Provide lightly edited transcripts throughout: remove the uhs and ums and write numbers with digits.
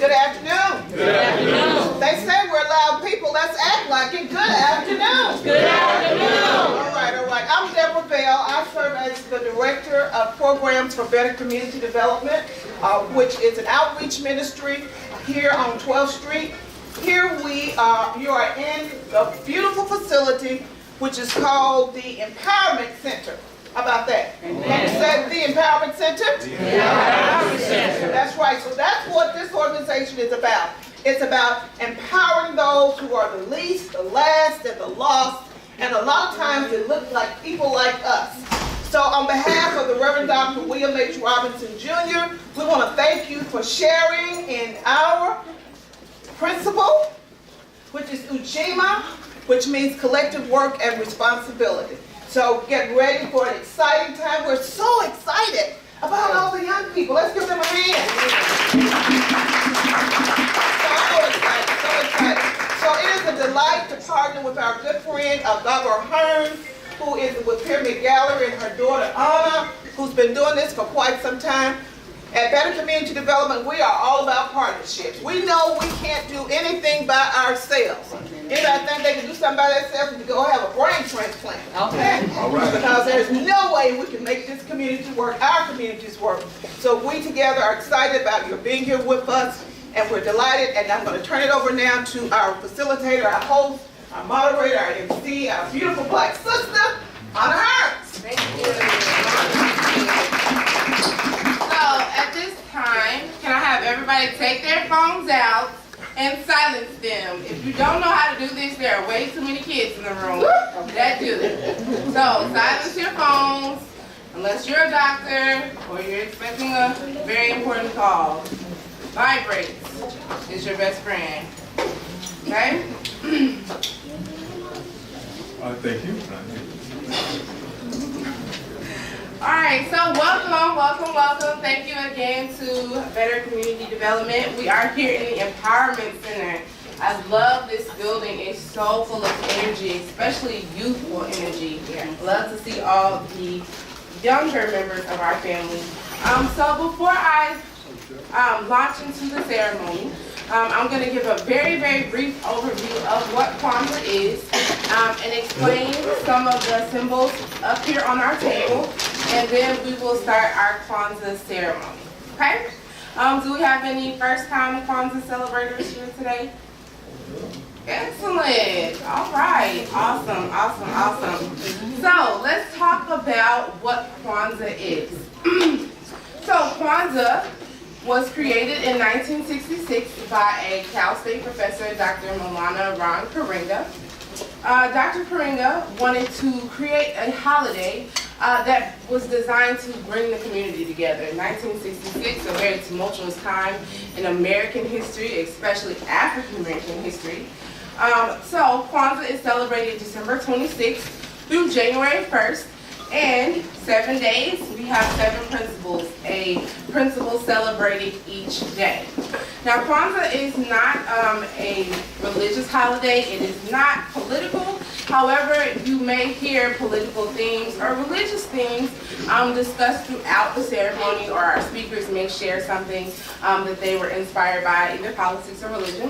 Good afternoon. Good afternoon. They say we're loud people. Let's act like it. Good afternoon. Good afternoon. All right, all right. I'm Deborah Bell. I serve as the Director of Programs for Better Community Development, which is an outreach ministry here on 12th Street. Here you are in a beautiful facility which is called the Empowerment Center. How about that? Can you say the Empowerment Center? The Empowerment Center. That's right. So that's what this organization is about. It's about empowering those who are the least, the last, and the lost. And a lot of times it looks like people like us. So on behalf of the Reverend Dr. William H. Robinson Jr., we want to thank you for sharing in our principle, which is Ujima, which means collective work and responsibility. So get ready for an exciting time. We're so excited about all the young people. Let's give them a hand. So excited, so excited. So it is a delight to partner with our good friend, Barbara Hearn, who is with Pyramid Gallery, and her daughter, Anna, who's been doing this for quite some time. At Better Community Development, we are all about partnerships. We know we can't do anything by ourselves. Anybody think they can do something by themselves and go have a brain transplant? Okay. All right. Because there's no way we can make this community work, our communities work. So we together are excited about your being here with us, and we're delighted. And I'm going to turn it over now to our facilitator, our host, our moderator, our MC, our beautiful black sister, Anna Hearns. Thank you. So at this time, can I have everybody take their phones out and silence them? If you don't know how to do this, there are way too many kids in the room that do it. So silence your phones, unless you're a doctor or you're expecting a very important call. Vibrates is your best friend. Okay? Thank you. All right, so welcome. Thank you again to Better Community Development. We are here in the Empowerment Center. I love this building. It's so full of energy, especially youthful energy. Love to see all the younger members of our family. So before I launch into the ceremony, I'm going to give a very, very brief overview of what Kwanzaa is and explain some of the symbols up here on our table, and then we will start our Kwanzaa ceremony. Okay? Do we have any first-time Kwanzaa celebrators here today? Excellent. All right. Awesome. So let's talk about what Kwanzaa is. So Kwanzaa was created in 1966 by a Cal State professor, Dr. Maulana Ron Karenga. Dr. Karenga wanted to create a holiday that was designed to bring the community together. In 1966, a very tumultuous time in American history, especially African American history. So Kwanzaa is celebrated December 26th through January 1st. And 7 days, we have 7 principles, a principle celebrated each day. Now, Kwanzaa is not a religious holiday. It is not political. However, you may hear political themes or religious themes discussed throughout the ceremony, or our speakers may share something that they were inspired by, either politics or religion.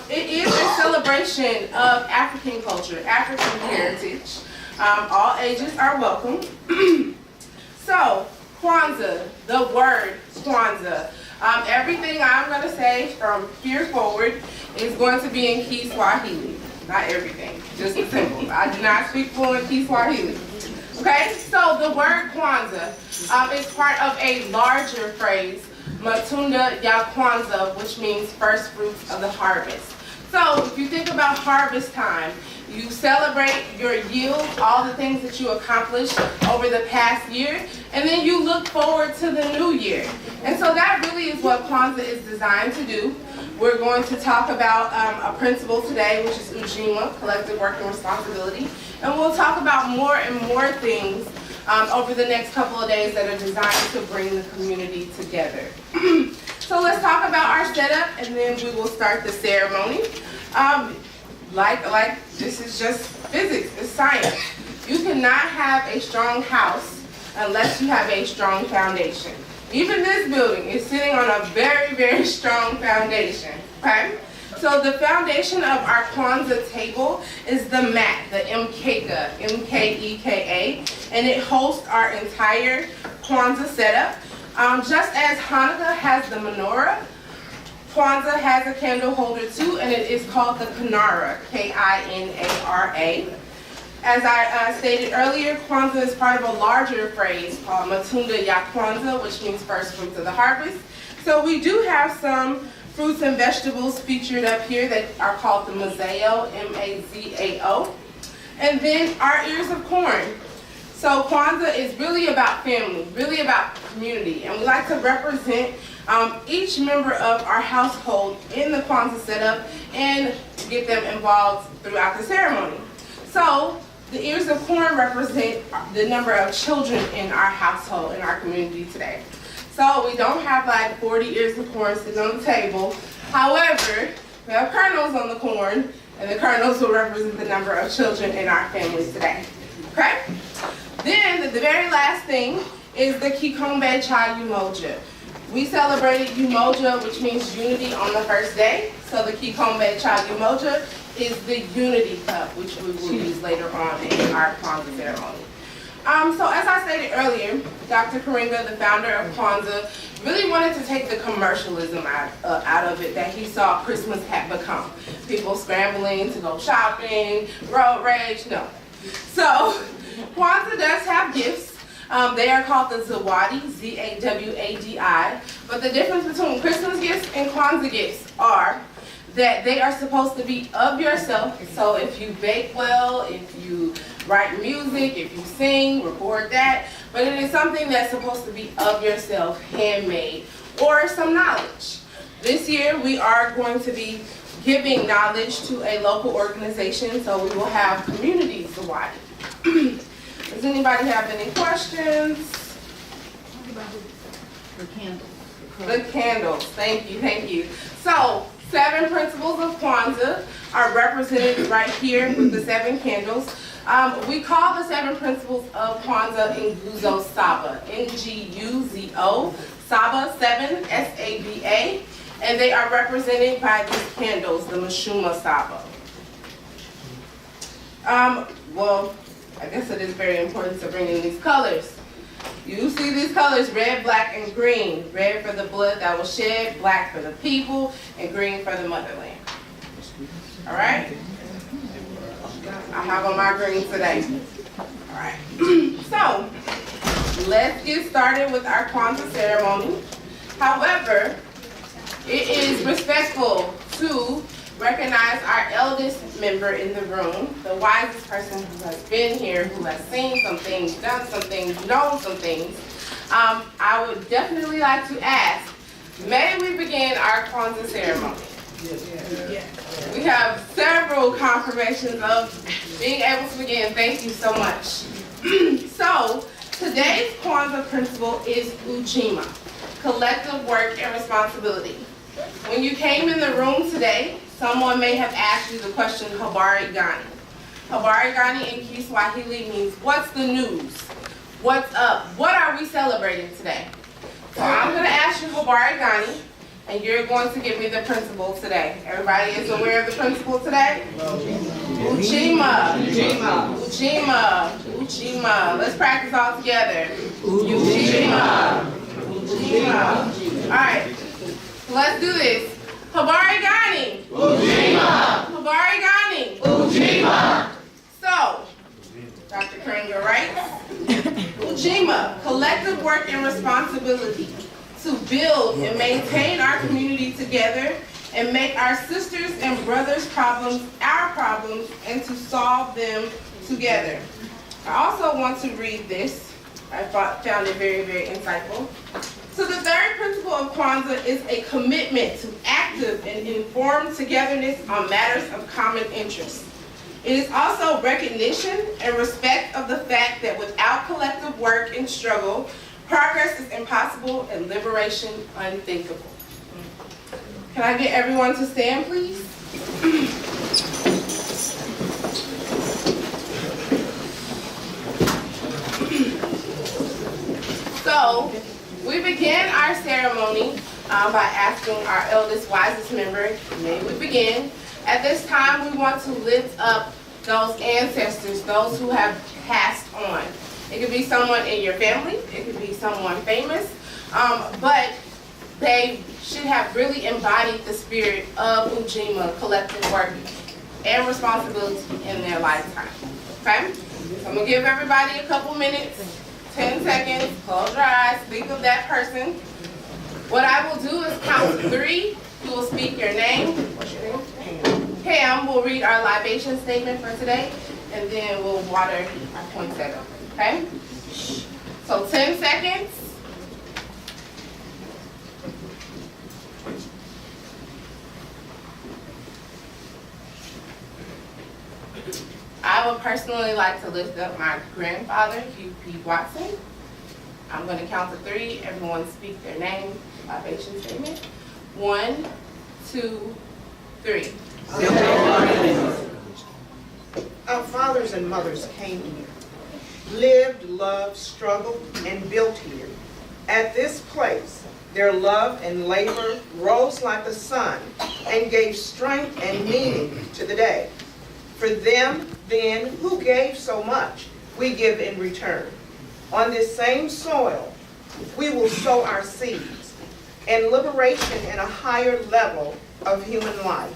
It is a celebration of African culture, African heritage. All ages are welcome. So, Kwanzaa, the word Kwanzaa. Everything I'm going to say from here forward is going to be in Kiswahili. Not everything, just the symbols. I do not speak fluent Kiswahili. Okay, so the word Kwanzaa is part of a larger phrase, Matunda ya Kwanzaa, which means first fruits of the harvest. So, if you think about harvest time, you celebrate your yield, all the things that you accomplished over the past year, and then you look forward to the new year. And so that really is what Kwanzaa is designed to do. We're going to talk about a principle today, which is Ujima, collective work and responsibility. And we'll talk about more and more things over the next couple of days that are designed to bring the community together. So let's talk about our setup, and then we will start the ceremony. Like this is just physics, it's science. You cannot have a strong house unless you have a strong foundation. Even this building is sitting on a very, very strong foundation, okay? So the foundation of our Kwanzaa table is the mat, the Mkeka, M-K-E-K-A, and it hosts our entire Kwanzaa setup. Just as Hanukkah has the menorah, Kwanzaa has a candle holder too, and it is called the Kinara, K-I-N-A-R-A. As I stated earlier, Kwanzaa is part of a larger phrase called Matunda ya Kwanzaa, which means first fruits of the harvest. So we do have some fruits and vegetables featured up here that are called the Mazao, M-A-Z-A-O. And then our ears of corn. So Kwanzaa is really about family, really about community, and we like to represent each member of our household in the Kwanzaa setup and get them involved throughout the ceremony. So the ears of corn represent the number of children in our household, in our community today. So we don't have like 40 ears of corn sitting on the table. However, we have kernels on the corn, and the kernels will represent the number of children in our families today. Okay? Then the very last thing is the Kikombe Cha Umoja. We celebrated Umoja, which means unity, on the first day. So the Kikombe Cha Umoja is the unity cup, which we will use later on in our Kwanzaa ceremony. So as I stated earlier, Dr. Karinga, the founder of Kwanzaa, really wanted to take the commercialism out of it that he saw Christmas had become. People scrambling to go shopping, road rage, no. So Kwanzaa does have gifts. They are called the Zawadi, Z-A-W-A-D-I. But the difference between Christmas gifts and Kwanzaa gifts are that they are supposed to be of yourself. So if you bake well, if you write music, if you sing, record that. But it is something that's supposed to be of yourself, handmade, or some knowledge. This year we are going to be giving knowledge to a local organization, so we will have community Zawadi. Does anybody have any questions? The candles. The candles, thank you, thank you. So, 7 principles of Kwanzaa are represented right here with the 7 candles. We call the 7 principles of Kwanzaa Nguzo Saba, N-G-U-Z-O, Saba 7, S-A-B-A, and they are represented by these candles, the Mashuma Saba. Well, I guess it is very important to bring in these colors. You see these colors, red, black, and green. Red for the blood that was shed, black for the people, and green for the motherland. All right? I have on my green today. All right. So, let's get started with our Kwanzaa ceremony. However, it is respectful to recognize our eldest member in the room, the wisest person who has been here, who has seen some things, done some things, known some things. I would definitely like to ask, may we begin our Kwanzaa ceremony? We have several confirmations of being able to begin. Thank you so much. So, today's Kwanzaa principle is Ujima, collective work and responsibility. When you came in the room today, someone may have asked you the question, Habari Gani. Habari Gani in Kiswahili means, what's the news? What's up? What are we celebrating today? So I'm going to ask you Habari Gani, and you're going to give me the principle today. Everybody is aware of the principle today? Ujima. Ujima. Ujima. Ujima. Let's practice all together. Ujima. Ujima. All right. Let's do this. Habari Gani. Ujima. Habari Gani. Ujima. So, Dr. Kringer writes, Ujima, collective work and responsibility to build and maintain our community together and make our sisters and brothers' problems our problems and to solve them together. I also want to read this. I found it very, very insightful. So the third principle of Kwanzaa is a commitment to active and informed togetherness on matters of common interest. It is also recognition and respect of the fact that without collective work and struggle, progress is impossible and liberation unthinkable. Can I get everyone to stand, please? So, We begin our ceremony by asking our eldest, wisest member, may we begin. At this time, we want to lift up those ancestors, those who have passed on. It could be someone in your family, it could be someone famous, but they should have really embodied the spirit of Ujima, collective work, and responsibility in their lifetime. Okay? So I'm going to give everybody a couple minutes, 10 seconds, close your eyes, think of that person. What I will do is count to 3. You will speak your name. What's your name? Pam will read our libation statement for today, and then we'll water our poinsettia. Okay? So 10 seconds. I would personally like to lift up my grandfather, Hugh P. Watson. I'm going to count to 3. Everyone speak their name, libation statement. 1, 2, 3. Our fathers and mothers came here, lived, loved, struggled, and built here. At this place, their love and labor rose like the sun and gave strength and meaning to the day. For them, then, who gave so much, we give in return. On this same soil, we will sow our seeds and liberation in a higher level of human life.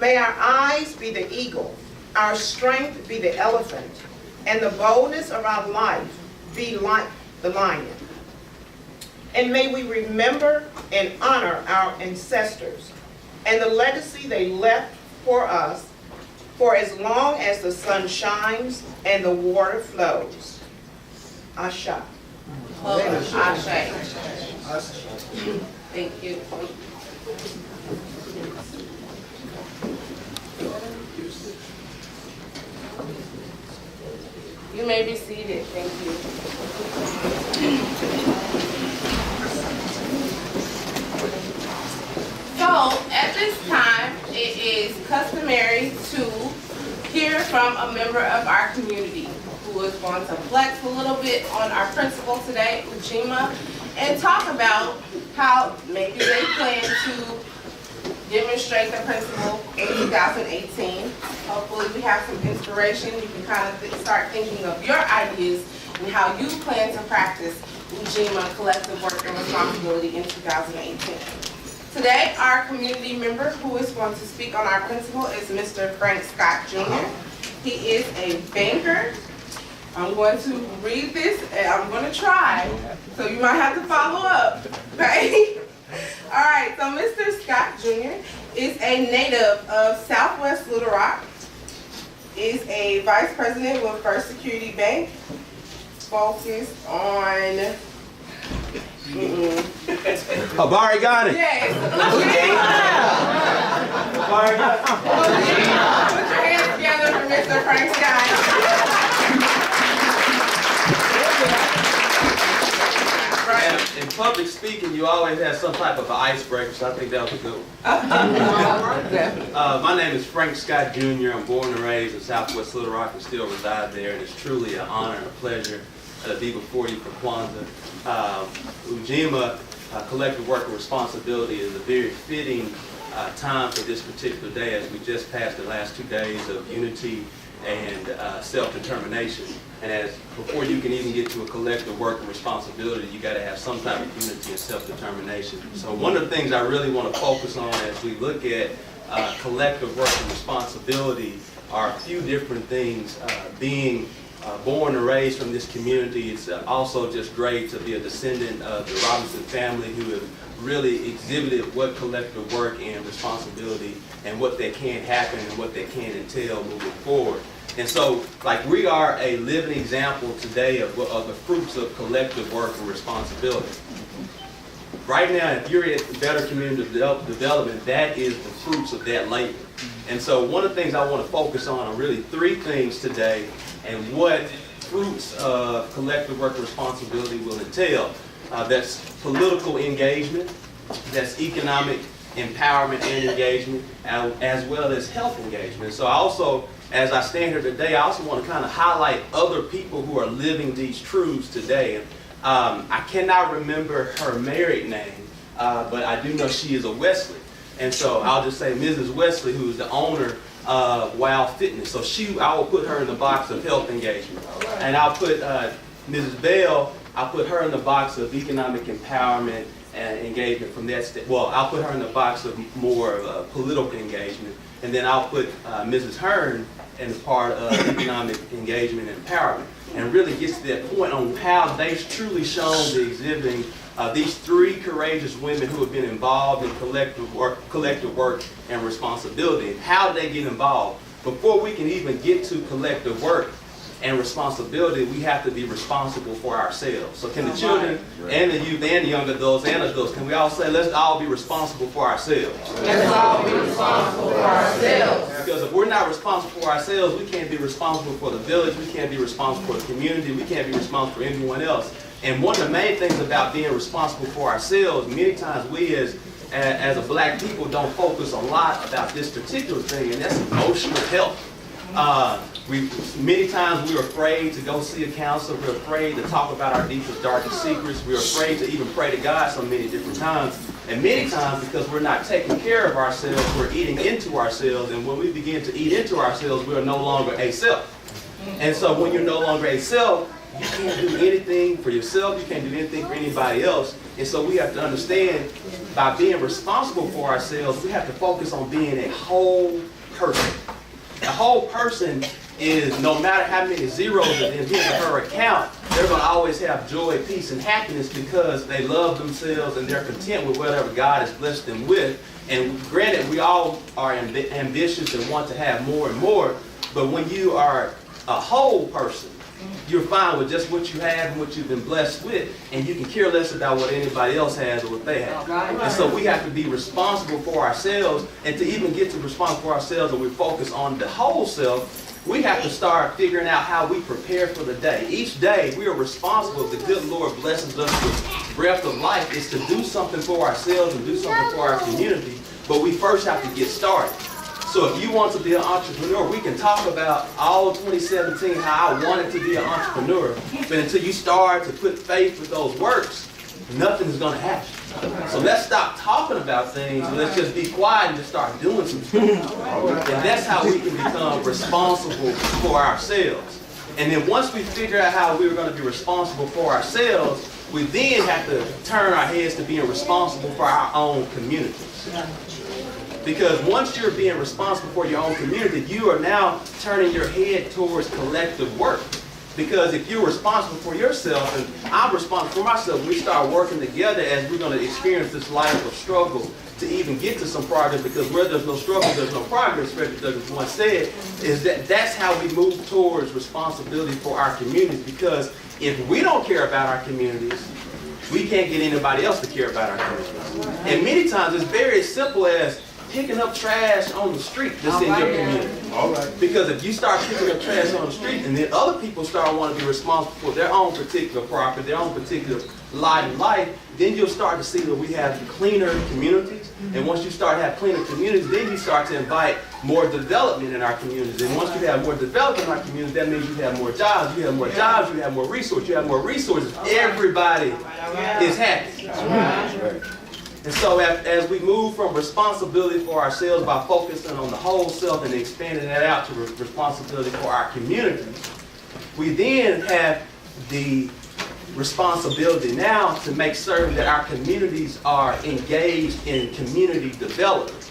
May our eyes be the eagle, our strength be the elephant, and the boldness of our life be like the lion. And may we remember and honor our ancestors and the legacy they left for us for as long as the sun shines and the water flows. Asha. Ashe. Thank you. You may be seated. Thank you. So, at this time, it is customary to hear from a member of our community who is going to flex a little bit on our principal today, Ujima, and talk about how maybe they plan to demonstrate the principle in 2018. Hopefully we have some inspiration. You can kind of start thinking of your ideas and how you plan to practice Ujima, collective work and responsibility in 2018. Today, our community member who is going to speak on our principle is Mr. Frank Scott Jr. He is a banker. I'm going to read this and I'm going to try, so you might have to follow up, okay? All right, so Mr. Scott Jr. is a native of Southwest Little Rock, is a vice president with First Security Bank, focused on Habari Ghani. yes. Habari Ghani. Put your hands together for Mr. Frank Scott. Right. In public speaking, you always have some type of an icebreaker, so I think that was a good one. My name is Frank Scott Jr. I'm born and raised in Southwest Little Rock and still reside there, and it's truly an honor and a pleasure to be before you for Kwanzaa. Ujima, collective work and responsibility, is a very fitting time for this particular day, as we just passed the last 2 days of unity and self-determination. And as before you can even get to a collective work and responsibility, you got to have some type of unity and self-determination. So one of the things I really want to focus on as we look at collective work and responsibility are a few different things. Being born and raised from this community, it's also just great to be a descendant of the Robinson family, who have really exhibited what collective work and responsibility and what they can happen and what they can entail moving forward. And so, like, we are a living example today of the fruits of collective work and responsibility. Right now, if you're at the Better Community Development, that is the fruits of that labor. And so one of the things I want to focus on are really 3 things today, and what fruits of collective work and responsibility will entail. That's political engagement, that's economic empowerment and engagement, as well as health engagement. So I also, as I stand here today, I also want to kind of highlight other people who are living these truths today. And I cannot remember her married name, but I do know she is a Wesley. And so I'll just say Mrs. Wesley, who is the owner of Wow Fitness. So I will put her in the box of health engagement. And I'll put Mrs. Bell, I'll put her in the box of economic empowerment and engagement from that well, I'll put her in the box of more political engagement. And then I'll put Mrs. Hearn in the part of economic engagement and empowerment. And really gets to that point on how they've truly shown the exhibiting these three courageous women who have been involved in collective work and responsibility, and how they get involved. Before we can even get to collective work and responsibility, we have to be responsible for ourselves. So can the children and the youth and the young adults and adults, can we all say, let's all be responsible for ourselves? Let's all be responsible for ourselves. Because if we're not responsible for ourselves, we can't be responsible for the village, we can't be responsible for the community, we can't be responsible for anyone else. And one of the main things about being responsible for ourselves, many times we as a black people don't focus a lot about this particular thing, and that's emotional health. Many times we're afraid to go see a counselor, we're afraid to talk about our deepest, darkest secrets, we're afraid to even pray to God so many different times. And many times because we're not taking care of ourselves, we're eating into ourselves, and when we begin to eat into ourselves, we are no longer a self. And so when you're no longer a self, you can't do anything for yourself, you can't do anything for anybody else. And so we have to understand, by being responsible for ourselves, we have to focus on being a whole person. A whole person is, no matter how many zeros are in his or her account, they're going to always have joy, peace, and happiness because they love themselves and they're content with whatever God has blessed them with. And granted, we all are ambitious and want to have more and more, but when you are a whole person, you're fine with just what you have and what you've been blessed with, and you can care less about what anybody else has or what they have. And so we have to be responsible for ourselves, and to even get to responsible for ourselves and we focus on the whole self, we have to start figuring out how we prepare for the day. Each day we are responsible. The good Lord blesses us with breath of life is to do something for ourselves and do something for our community, but we first have to get started. So if you want to be an entrepreneur, we can talk about all of 2017, how I wanted to be an entrepreneur. But until you start to put faith with those works, nothing is going to happen. So let's stop talking about things and let's just be quiet and just start doing some stuff. And that's how we can become responsible for ourselves. And then once we figure out how we're going to be responsible for ourselves, we then have to turn our heads to being responsible for our own communities. Because once you're being responsible for your own community, you are now turning your head towards collective work. Because if you're responsible for yourself and I'm responsible for myself, we start working together as we're going to experience this life of struggle to even get to some progress. Because where there's no struggle, there's no progress, Frederick Douglass once said, is that's how we move towards responsibility for our communities. Because if we don't care about our communities, we can't get anybody else to care about our communities. And many times it's very as simple as picking up trash on the street that's in your community. All right. Because if you start picking up trash on the street and then other people start wanting to be responsible for their own particular property, their own particular lot in life, then you'll start to see that we have cleaner communities. And once you start to have cleaner communities, then you start to invite more development in our communities. And once you have more development in our communities, that means you have more jobs. You have more jobs, you have more resources. You have more resources. Everybody is happy. And so as we move from responsibility for ourselves by focusing on the whole self and expanding that out to responsibility for our community, we then have the responsibility now to make certain that our communities are engaged in community development.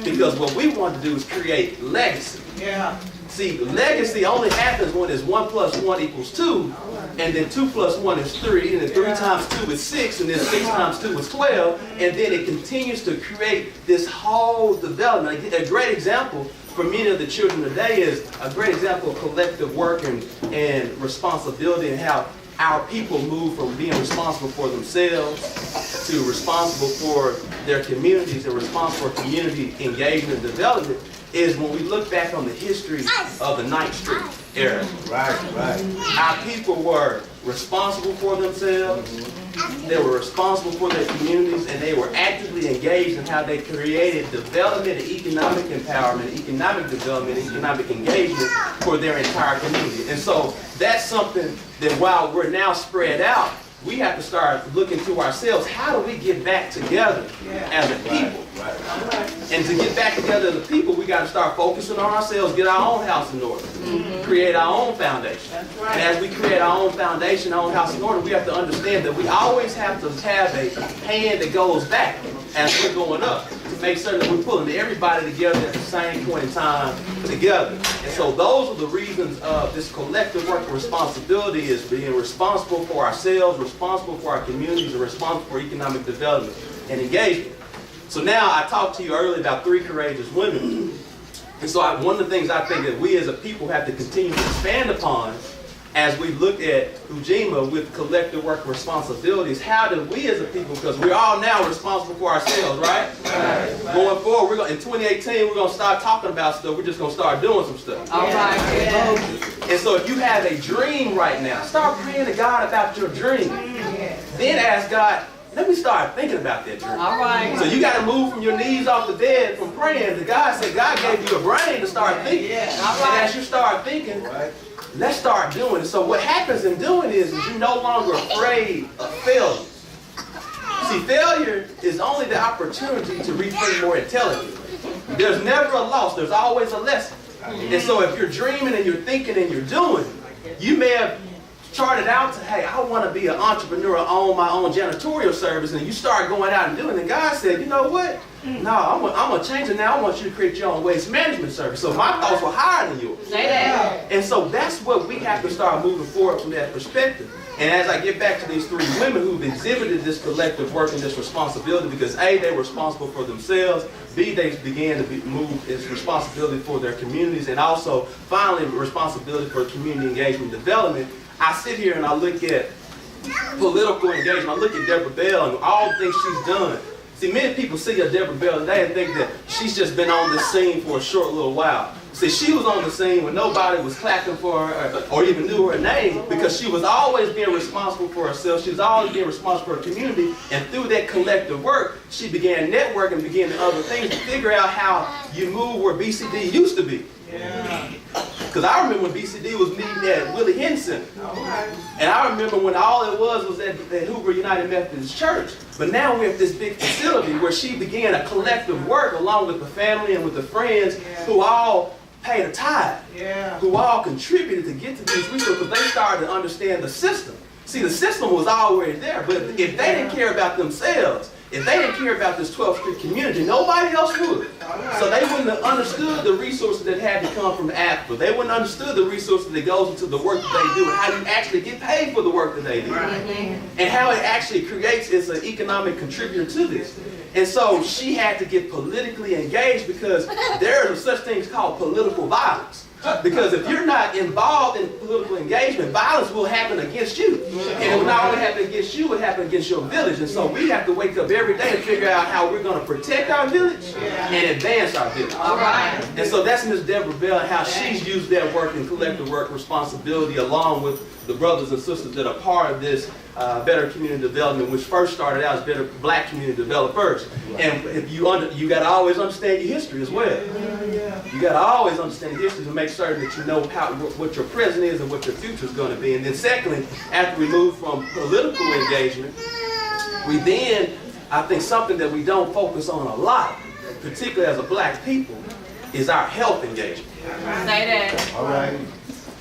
Because what we want to do is create legacy. Yeah. See, legacy only happens when it's 1 + 1 = 2, and then 2 + 1 is 3, and then 3 times 2 is 6, and then 6 times 2 is 12, and then it continues to create this whole development. A great example for many of the children today is a great example of collective work and responsibility, and how our people move from being responsible for themselves to responsible for their communities and responsible for community engagement and development, is when we look back on the history of the 9th Street era. Right. Our people were responsible for themselves, they were responsible for their communities, and they were actively engaged in how they created development and economic empowerment, economic development, economic engagement for their entire community. And so that's something that while we're now spread out, we have to start looking to ourselves. How do we get back together as a people? And to get back together as a people, we got to start focusing on ourselves, get our own house in order, create our own foundation. And as we create our own foundation, our own house in order, we have to understand that we always have to have a hand that goes back as we're going up to make certain that we're pulling everybody together at the same point in time together. And so those are the reasons of this collective work of responsibility, is being responsible for ourselves, responsible for our communities, and responsible for economic development and engagement. So now I talked to you earlier about 3 courageous women. And so one of the things I think that we as a people have to continue to expand upon as we look at Ujima with collective work of responsibilities, how do we as a people, because we're all now responsible for ourselves, right? Going forward, in 2018, we're going to start talking about stuff. We're just going to start doing some stuff. All right. And so if you have a dream right now, start praying to God about your dream. Then ask God, let me start thinking about that dream. All right. So you got to move from your knees off the bed from praying to God. Say, God gave you a brain to start thinking. All right. And as you start thinking, let's start doing it. So what happens in doing is you're no longer afraid of failure. See, failure is only the opportunity to rethink more intelligently. There's never a loss. There's always a lesson. And so if you're dreaming and you're thinking and you're doing, you may have charted out to, hey, I want to be an entrepreneur, own my own janitorial service, and you start going out and doing it. And God said, you know what? No, I'm going to change it now. I want you to create your own waste management service. So my thoughts were higher than yours. Say that. And so that's what we have to start moving forward from that perspective. And as I get back to these 3 women who've exhibited this collective work and this responsibility, because A, they were responsible for themselves, B, they began to move its responsibility for their communities, and also, finally, responsibility for community engagement development. I sit here and I look at political engagement. I look at Deborah Bell and all the things she's done. See, many people see a Deborah Bell today and think that she's just been on this scene for a short little while. See, she was on the scene when nobody was clapping for her or even knew her name, because she was always being responsible for herself. She was always being responsible for her community. And through that collective work, she began networking, began other things to figure out how you move where BCD used to be. Because I remember when BCD was meeting at Willie Henson. And I remember when all it was at Hoover United Methodist Church. But now we're at this big facility where she began a collective work along with the family and with the friends who all paid a tithe, who all contributed to get to these resources, because they started to understand the system. See, the system was already there, but if they didn't care about themselves, if they didn't care about this 12th Street community, nobody else would. So they wouldn't have understood the resources that had to come from Africa. They wouldn't have understood the resources that goes into the work that they do, and how you actually get paid for the work that they do. And how it actually creates as an economic contributor to this. And so she had to get politically engaged, because there are such things called political violence. Because if you're not involved in political engagement, violence will happen against you. And it will not only happen against you, it will happen against your village. And so we have to wake up every day and figure out how we're going to protect our village and advance our village. All right. And so that's Ms. Deborah Bell and how she's used that work in collective work responsibility, along with the brothers and sisters that are part of this Better Community Development, which first started out as Better Black Community Developers. And if you got to always understand your history as well. You got to always understand your history to make certain that you know what your present is and what your future is going to be. And then secondly, after we move from political engagement, we then, I think something that we don't focus on a lot, particularly as a black people, is our health engagement. Say that. All right.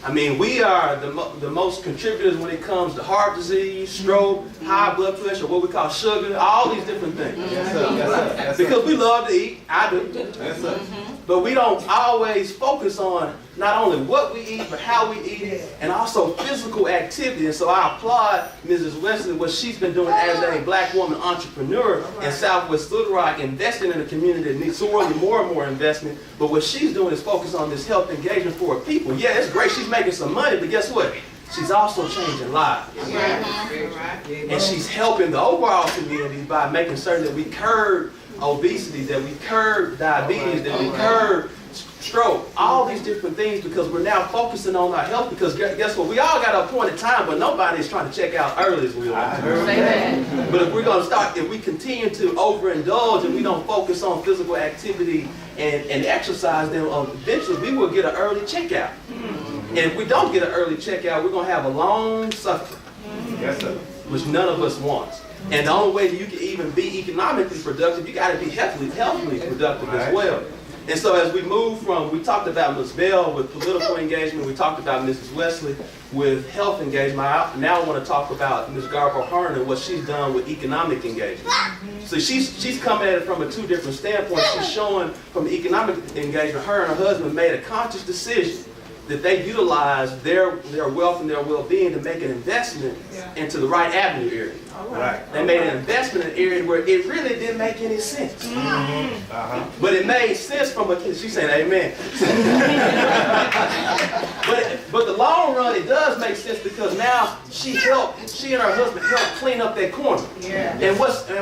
I mean, we are the most contributors when it comes to heart disease, stroke, high blood pressure, what we call sugar, all these different things. Yes, sir. Yes, sir. Yes, sir. Because we love to eat, I do. Yes, sir. But we don't always focus on not only what we eat, but how we eat it, and also physical activity. And so I applaud Mrs. Wesley, what she's been doing as a black woman entrepreneur in Southwest Little Rock, investing in a community that needs sorely more and more investment. But what she's doing is focus on this health engagement for her people. Yeah, it's great, she's making some money, but guess what? She's also changing lives. And she's helping the overall community by making certain that we curb obesity, that we curb diabetes, that we curb stroke, all these different things, because we're now focusing on our health. Because guess what? We all got an appointed time, but nobody is trying to check out early as we are. But if we're going to start, if we continue to overindulge and we don't focus on physical activity and exercise, then eventually we will get an early checkout. And if we don't get an early checkout, we're going to have a long suffering. Yes, sir. which none of us wants. And the only way that you can even be economically productive, you got to be healthily productive as well. And so as we move from, we talked about Ms. Bell with political engagement, we talked about Mrs. Wesley with health engagement. Now I want to talk about Ms. Garbo Hearn and what she's done with economic engagement. So she's come at it from two different standpoints. She's showing from economic engagement, her and her husband made a conscious decision that they utilize their wealth and their well-being to make an investment into the right avenue area. Right. They made an investment in an area where it really didn't make any sense. But it made sense from a, she's saying amen. but the long run, it does make sense because now she and her husband helped clean up that corner. Yeah. And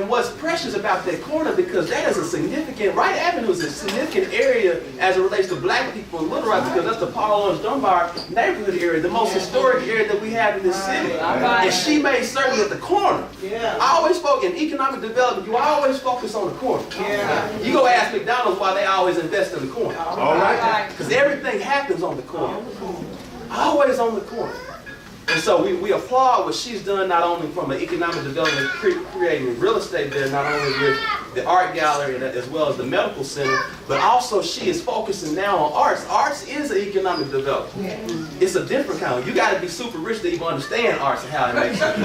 what's precious about that corner, because that is a significant, Wright Avenue is a significant area as it relates to black people in Little Rock, because that's the Paul Owens Dunbar neighborhood area, the most historic area that we have in this city. And she made certain that the corner, I always spoke in economic development, you always focus on the corner. You go ask McDonald's why they always invest in the corner. All right. Because everything happens on the corner. Always on the corner. And so we applaud what she's done, not only from an economic development, creating real estate there, not only with the art gallery as well as the medical center, but also she is focusing now on arts. Arts is an economic development. It's a different kind. You got to be super rich to even understand arts and how it makes sense.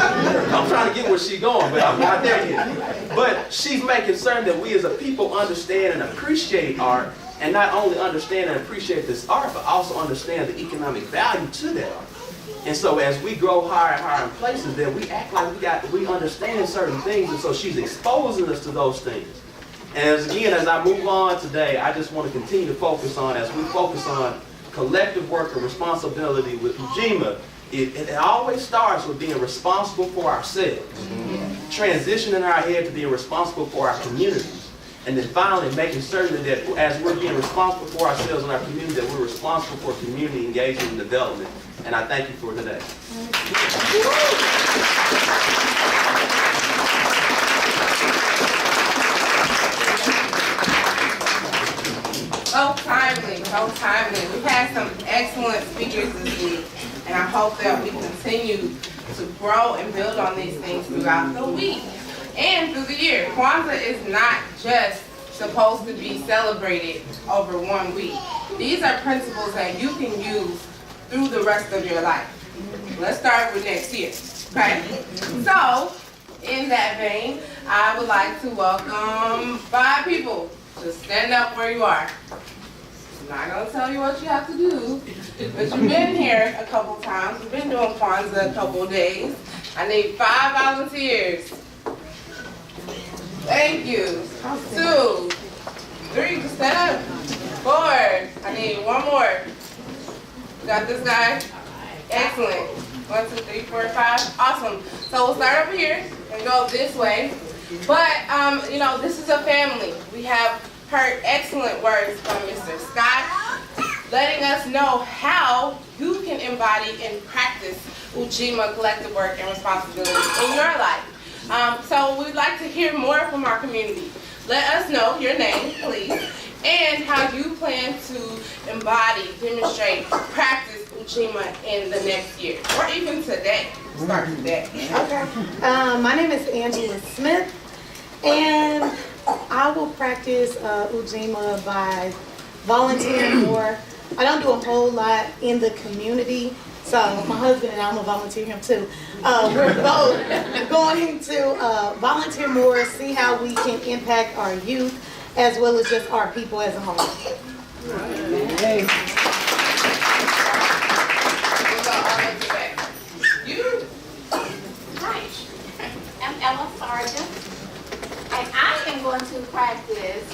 I'm trying to get where she's going, but I'm not there yet. But she's making certain that we as a people understand and appreciate art, and not only understand and appreciate this art, but also understand the economic value to that art. And so as we grow higher and higher in places, then we act like we understand certain things, and so she's exposing us to those things. And as I move on today, I just want to continue to focus on, as we focus on collective work and responsibility with Ujima, it always starts with being responsible for ourselves. Transitioning our head to being responsible for our communities. And then finally making certain that as we're being responsible for ourselves and our community, that we're responsible for community engagement and development. And I thank you for today. So timely, so timely. We've had some excellent speakers this week, and I hope that we continue to grow and build on these things throughout the week and through the year. Kwanzaa is not just supposed to be celebrated over 1 week. These are principles that you can use through the rest of your life. Let's start with next year, okay? So, in that vein, I would like to welcome 5 people to stand up where you are. I'm not going to tell you what you have to do, but you've been here a couple times. We've been doing Kwanzaa a couple days. I need 5 volunteers. Thank you. 2, 3, just stand up. 4, I need 1 more. Got this guy? Excellent. 1, 2, 3, 4, 5. Awesome. So we'll start over here and go this way. But, you know, this is a family. We have heard excellent words from Mr. Scott, letting us know how you can embody and practice Ujima collective work and responsibility in your life. So we'd like to hear more from our community. Let us know your name, please, and how you plan to embody, demonstrate, practice Ujima in the next year, or even today. Start today. Okay. My name is Angela Smith, and I will practice Ujima by volunteering more. I don't do a whole lot in the community, so my husband and I, I'm going to volunteer him too. We're both going to volunteer more, see how we can impact our youth, as well as just our people as a whole. Hi, I'm Ella Sargent, and I am going to practice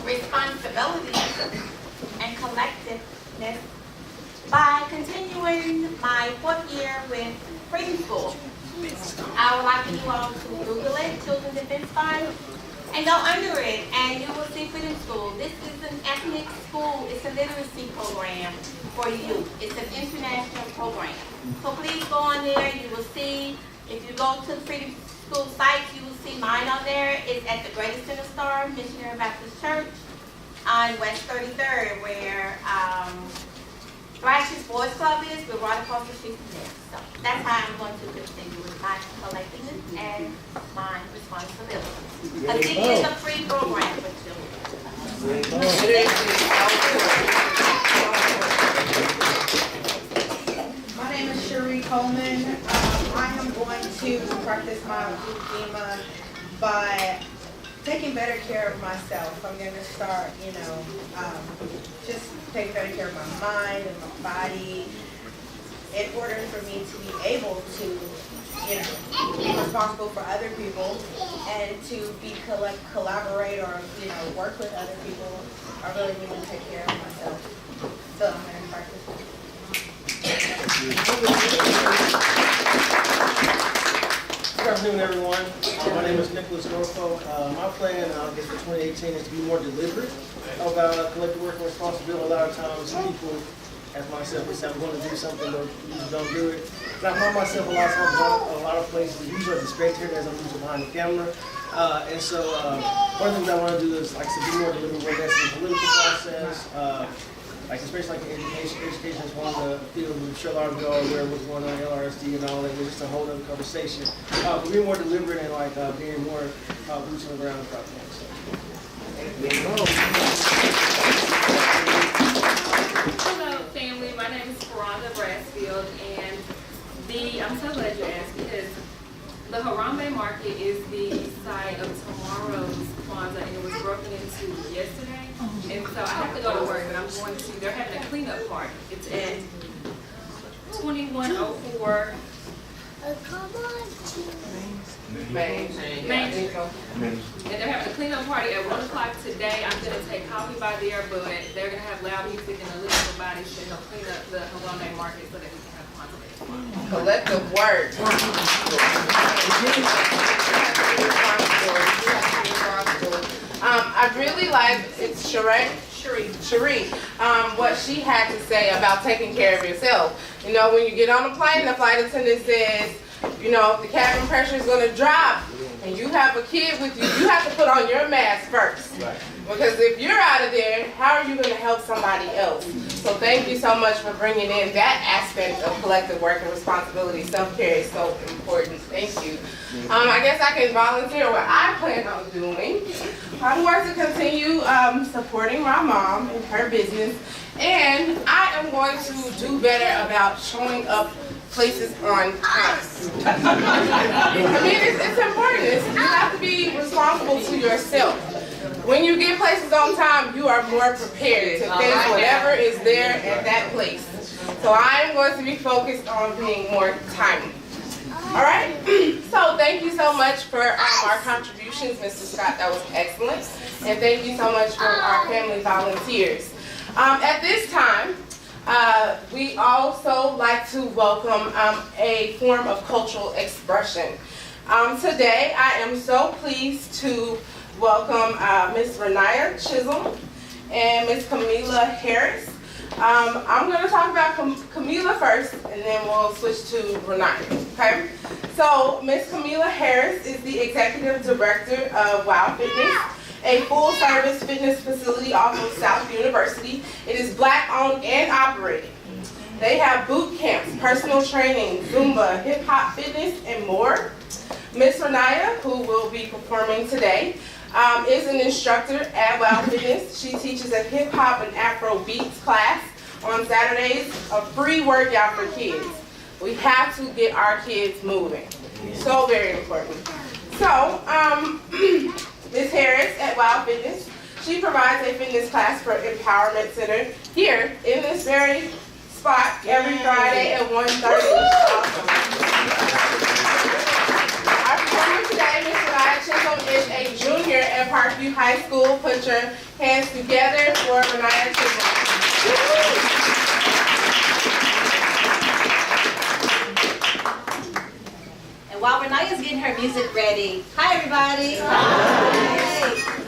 responsibility and collectiveness by continuing my 4th year with Freedom School. I would like you all to Google it, Children's Defense Fund, and go under it, and you will see Freedom School. This is an ethnic school. It's a literacy program for youth. It's an international program. So please go on there. You will see, if you go to the Freedom School site, you will see mine on there. It's at the Greatest Center Star Missionary Baptist Church on West 33rd, where Thrashes Boys Club is. We're right across the street from there. So that's how I'm going to continue with my collecting and my responsibilities. Again, it's a free program for children. My name is Cherie Coleman. I am going to practice my Ujima by taking better care of myself. I'm going to start, just take better care of my mind and my body in order for me to be able to, be responsible for other people and to be collaborate or, work with other people. I really need to take care of myself. So I'm going to practice. Good afternoon, everyone. My name is Nicholas Norfolk. My plan, I guess, for 2018 is to be more deliberate about collective work and responsibility. A lot of times, people, as myself, they say I'm going to do something, but usually don't do it. And I find myself a lot of times, a lot of places, usually as a spectator, as I'm usually behind the camera. And so, one of the things I want to do is, like, to be more deliberate, whether that's in the political process. Especially in education. Education is one of the fields we sure a lot of you all aware of what's going on in LRSD and all that. It's just a whole other conversation. But being more deliberate and being more boots on the ground about things. Hello, family. My name is Kwanzaa Brasfield, and I'm so glad you asked because the Harambe Market is the site of tomorrow's Kwanzaa, and it was broken into yesterday. And so I have to go to work, but I'm going to, they're having a cleanup party. It's at 2104 Main. And they're having a cleanup party at 1 o'clock today. I'm going to take coffee by there, but they're going to have loud music and a little body show to clean up the Harambe Market so that we can have Kwanzaa. Collective work. I really like, it's Cherie, what she had to say about taking care of yourself. When you get on a plane, the flight attendant says, if the cabin pressure is going to drop and you have a kid with you, you have to put on your mask first. Right. Because if you're out of there, how are you going to help somebody else? So thank you so much for bringing in that aspect of collective work and responsibility. Self-care is so important. Thank you. I guess I can volunteer what I plan on doing. I'm going to continue supporting my mom in her business, and I am going to do better about showing up places on time. I mean, it's important. You have to be responsible to yourself. When you get places on time, you are more prepared to face whatever is there at that place. So I am going to be focused on being more timely. All right? So thank you so much for our contributions, Mr. Scott. That was excellent. And thank you so much for our family volunteers. At this time, we also like to welcome a form of cultural expression. Today, I am so pleased to welcome Ms. Renaya Chisholm and Ms. Camila Harris. I'm going to talk about Camila first, and then we'll switch to Renaya, okay? So, Ms. Camila Harris is the Executive Director of WOW Fitness, a full-service fitness facility off of South University. It is Black-owned and operated. They have boot camps, personal training, Zumba, hip-hop fitness, and more. Ms. Renaya, who will be performing today, is an instructor at WOW Fitness. She teaches a hip-hop and Afro beats class on Saturdays, a free workout for kids. We have to get our kids moving. So very important. So, Ms. Harris at WOW Fitness, she provides a fitness class for Empowerment Center here in this very spot every Friday at 1:30. Our performer today, Ms. Renaya Chisholm, is a junior at Parkview High School. Put your hands together for Renaya Chisholm. And while Renaya's getting her music ready, hi everybody. Hi.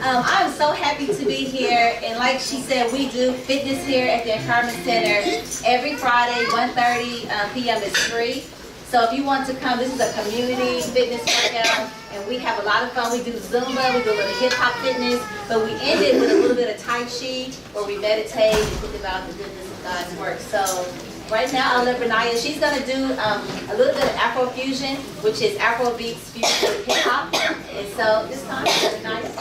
I'm so happy to be here, and like she said, we do fitness here at the Empowerment Center every Friday, 1:30 p.m. is free. So if you want to come, this is a community fitness workout, and we have a lot of fun. We do Zumba, we do a little hip-hop fitness, but we end it with a little bit of Tai Chi, where we meditate and think about the goodness of God's work. So right now, I'll let Renaya, she's gonna do a little bit of Afro fusion, which is Afro beats fused with hip hop. And so this time, Renaya.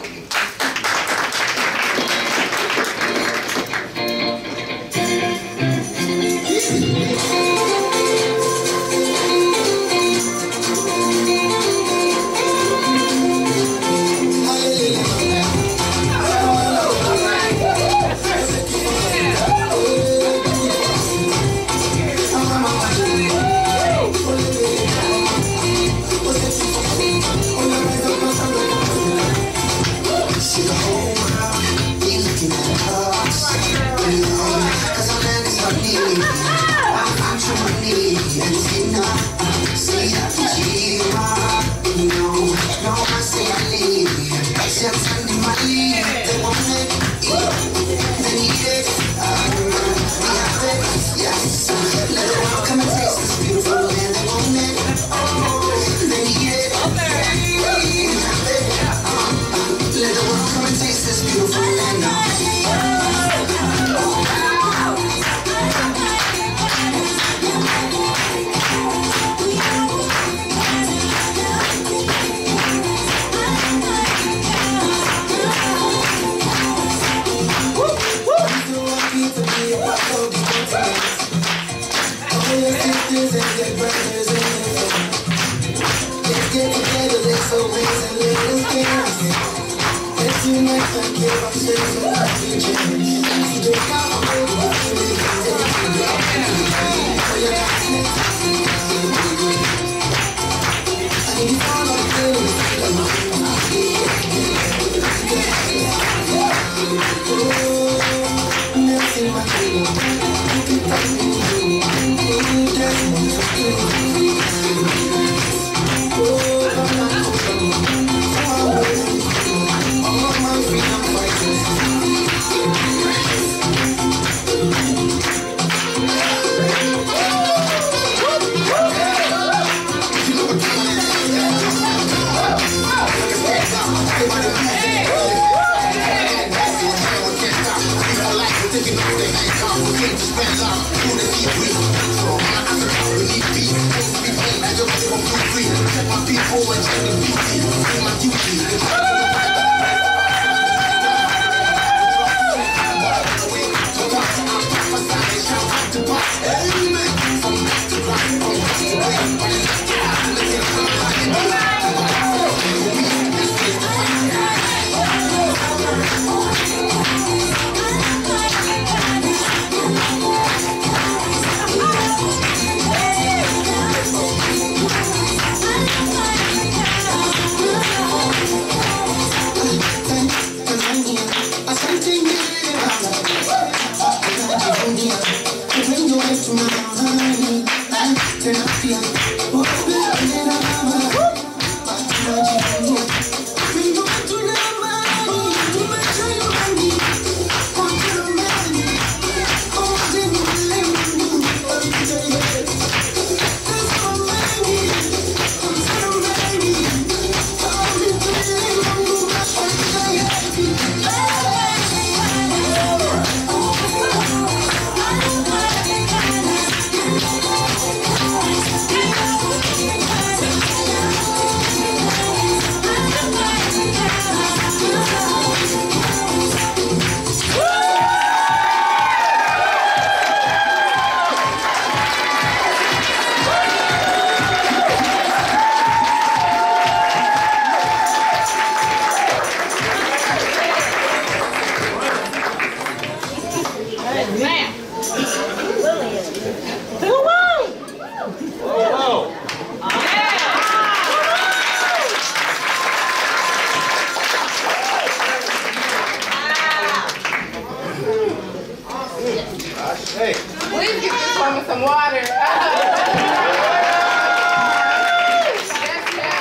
Please give this woman some water. Yes,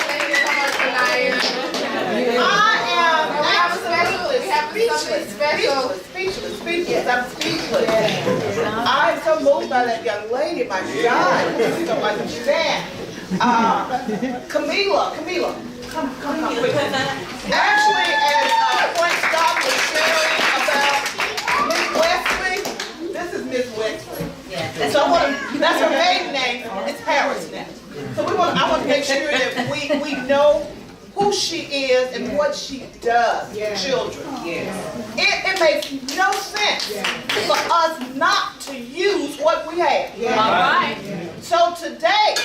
thank you so much, Renaya. We have something special. Speechless. I'm speechless. I am so moved by that young lady. My God, so much that. Camila, come quick. Actually, as Frank Scott was sharing about Miss Wesley, this is Miss Wesley. So that's her maiden name, it's Harris now. So I want to make sure that we know who she is and what she does for children. It makes no sense for us not to use what we have. All right. So today,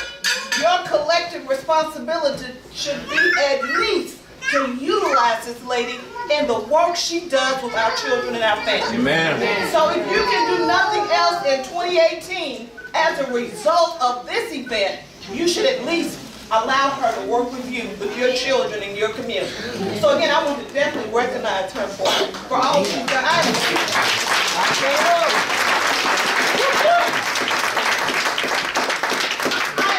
your collective responsibility should be at least to utilize this lady in the work she does with our children and our families. Amen. So if you can do nothing else in 2018 as a result of this event, you should at least allow her to work with you, with your children and your community. So again, I want to definitely recognize her for all she's done.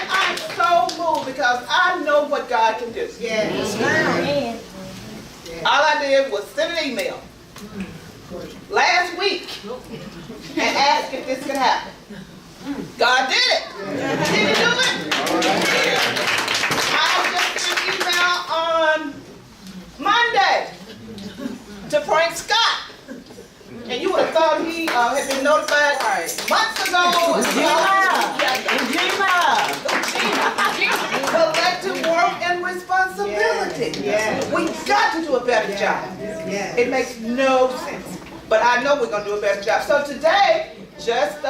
I'm so moved because I know what God can do. Yes. All I did was send an email last week and ask if this could happen. God did it. Did he do it? I just sent an email on Monday to Frank Scott. And you would have thought he had been notified months ago. Collective work and responsibility. We got to do a better job. It makes no sense. But I know we're going to do a better job. So today, just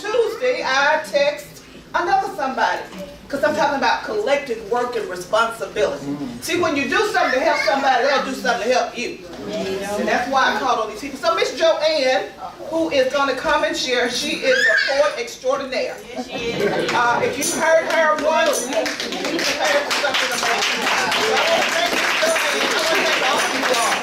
Tuesday, I text another somebody. Because I'm talking about collective work and responsibility. See, when you do something to help somebody, they'll do something to help you. And that's why I called all these people. So Miss Joanne, who is going to come and share, she is a poet extraordinaire. If you've heard her once, you prepared for something amazing. So I want to thank Miss Joanne. I want to thank all of you all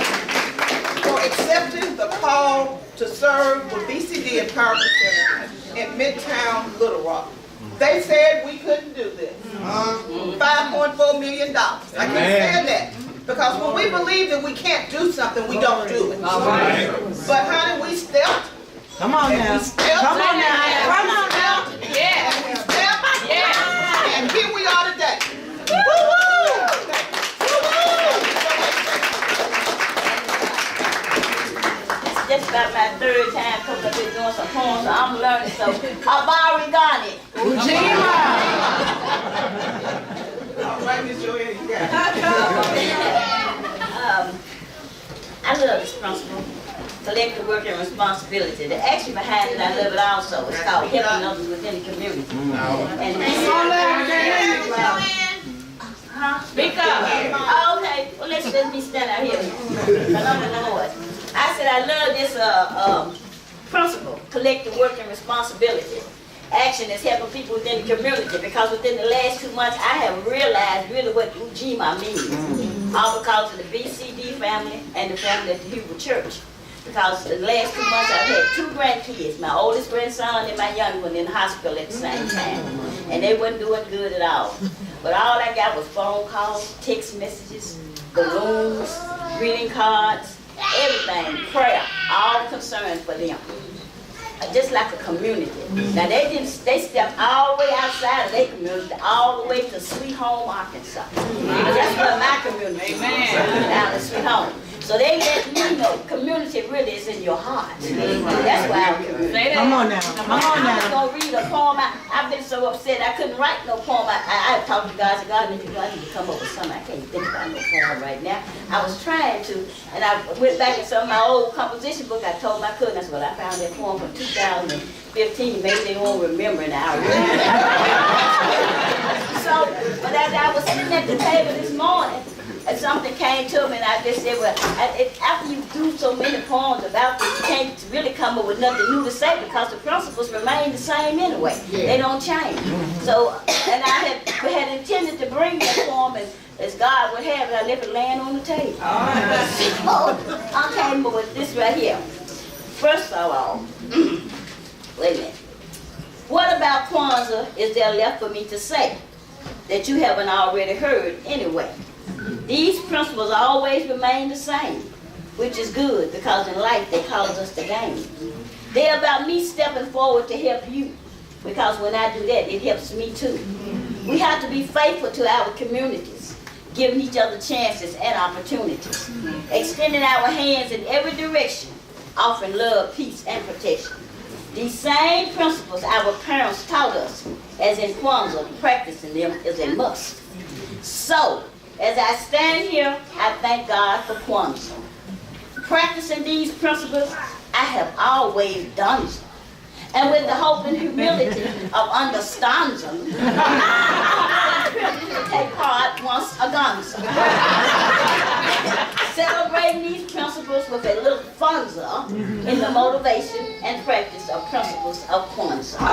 for accepting the call to serve with BCD Empowerment Center in Midtown Little Rock. They said we couldn't do this. $5.4 million. I can't stand that. Because when we believe that we can't do something, we don't do it. But honey, we stepped. Come on now. Come on now. Come on now. Yeah. And we stepped. Yeah. And here we are today. Woo-hoo! Just about my third time coming up here doing some poems, so I'm learning. So, Abari Ghani. Ujima. All right, Miss Joanne, you got it. I love this principle, collective work and responsibility. The action behind it, I love it also. It's called helping others within the community. And Speak up. Oh, okay, well let me stand out here. I said I love this principle, collective work and responsibility. Action is helping people within the community, because within the last 2 months I have realized really what Ujima means. All because of the BCD family and the family at the Hebrew Church. Because the last 2 months I've had 2 grandkids, my oldest grandson and my young one in the hospital at the same time. And they wasn't doing good at all. But all I got was phone calls, text messages, balloons, greeting cards, everything, prayer, all concerned for them. Just like a community. Now they stepped all the way outside of their community, all the way to Sweet Home, Arkansas. That's where my community is, down in Sweet Home. So they let me know community really is in your heart. That's why I'm community. Come on now. Come on I was now. going to read a poem. I've been so upset I couldn't write no poem. I talked to God, I said, God, if you need to come up with something, I can't think about no poem right now. I was trying to, and I went back in some of my old composition book. I told my cousin, I said, well, I found that poem from 2015. Maybe they won't remember now. So, but as I was sitting at the table this morning, and something came to me, and I just said, well, after you do so many poems about this, you can't really come up with nothing new to say, because the principles remain the same anyway. They don't change. So, and I had intended to bring that poem as God would have it. I left it laying on the table. So, I came up with this right here. First of all, wait a minute. What about Kwanzaa is there left for me to say that you haven't already heard anyway? These principles always remain the same, which is good, because in life they cause us to gain. They're about me stepping forward to help you, because when I do that, it helps me too. We have to be faithful to our communities, giving each other chances and opportunities, extending our hands in every direction, offering love, peace, and protection. These same principles our parents taught us, as in Kwanzaa, practicing them is a must. So, as I stand here, I thank God for Kwanzaa. Practicing these principles, I have always done them. And with the hope and humility of understanding them, I'm privileged to take part once again. Celebrating these principles with a little funza in the motivation and practice of principles of Kwanzaa.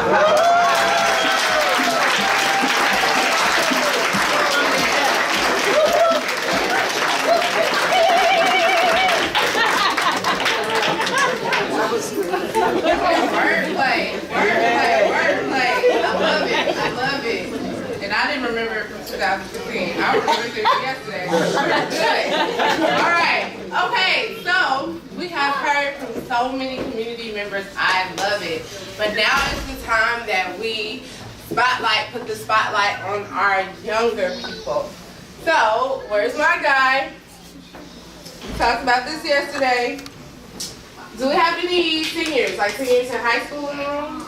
Wordplay. I love it. And I didn't remember it from 2015. I remember it yesterday. Good. All right. Okay, so we have heard from so many community members. I love it. But now is the time that we put the spotlight on our younger people. So, where's my guy? We talked about this yesterday. Do we have any seniors, like seniors in high school in the room?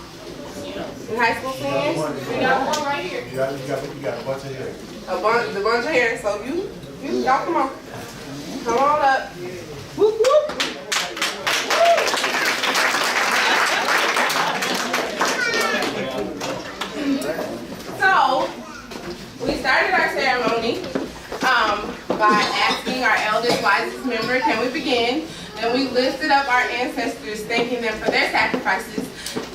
In high school seniors? We got one right here. You got a bunch of hair. The bunch of hair. So y'all come on. Come on up. Whoop, whoop. So, we started our ceremony by asking our eldest, wisest member, can we begin? And we lifted up our ancestors, thanking them for their sacrifices.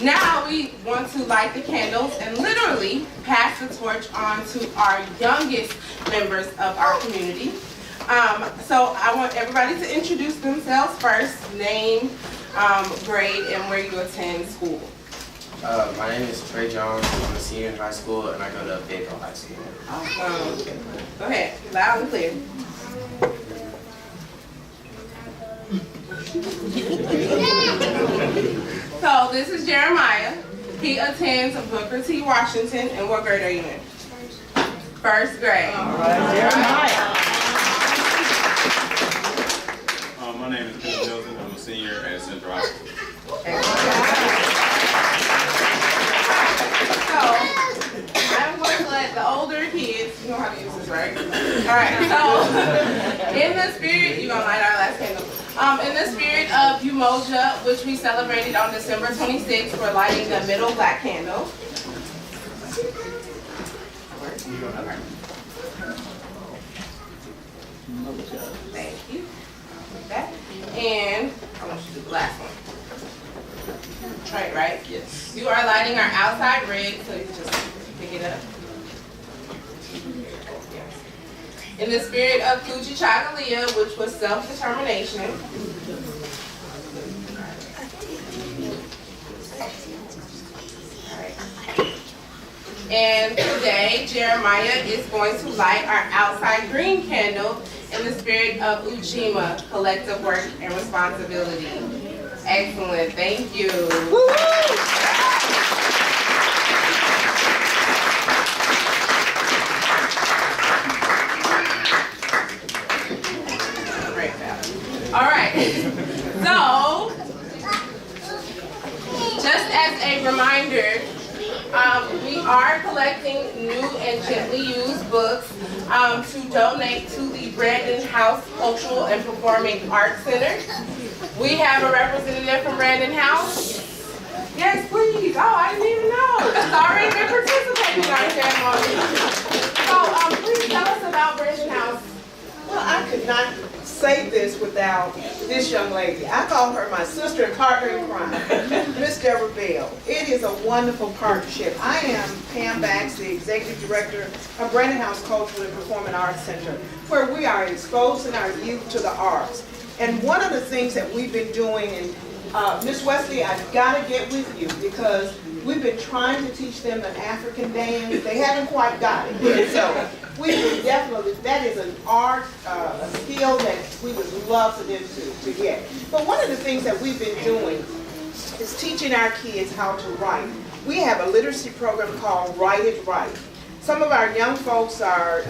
Now we want to light the candles and literally pass the torch on to our youngest members of our community. So I want everybody to introduce themselves first, name, grade, and where you attend school. My name is Trey Jones. I'm a senior in high school, and I go to Fayetteville High School. Go ahead, loud and clear. So this is Jeremiah. He attends Booker T. Washington. And what grade are you in? First grade. All right, Jeremiah. My name is Bill Milton. I'm a senior at Central High School. So I'm going to let the older kids, you know how to use this, right? All right. So in the spirit, you're gonna light our last candle. In the spirit of Umoja, which we celebrated on December 26th, we're lighting the middle black candle. Thank you. That. And I want you to do the last one. Right? Yes. You are lighting our outside red, so you just pick it up. In the spirit of Kuji Chagalia, which was self-determination. And today, Jeremiah is going to light our outside green candle in the spirit of Ujima, collective work and responsibility. Excellent, thank you. All right, so just as a reminder, we are collecting new and gently used books to donate to the Brandon House Cultural and Performing Arts Center. We have a representative from Brandon House. Yes, please. Oh, I didn't even know. It's already been participating in our ceremony. So please tell us about Brandon House. Well, I could not say this without this young lady. I call her my sister and partner in crime, Miss Deborah Bell. It is a wonderful partnership. I am Pam Bax, the Executive Director of Brandon House Cultural and Performing Arts Center, where we are exposing our youth to the arts. And one of the things that we've been doing, and Miss Wesley, I've got to get with you because we've been trying to teach them an African dance. They haven't quite got it yet. So we would definitely, that is an art, a skill that we would love for them to get. But one of the things that we've been doing is teaching our kids how to write. We have a literacy program called Write It Right. Some of our young folks are,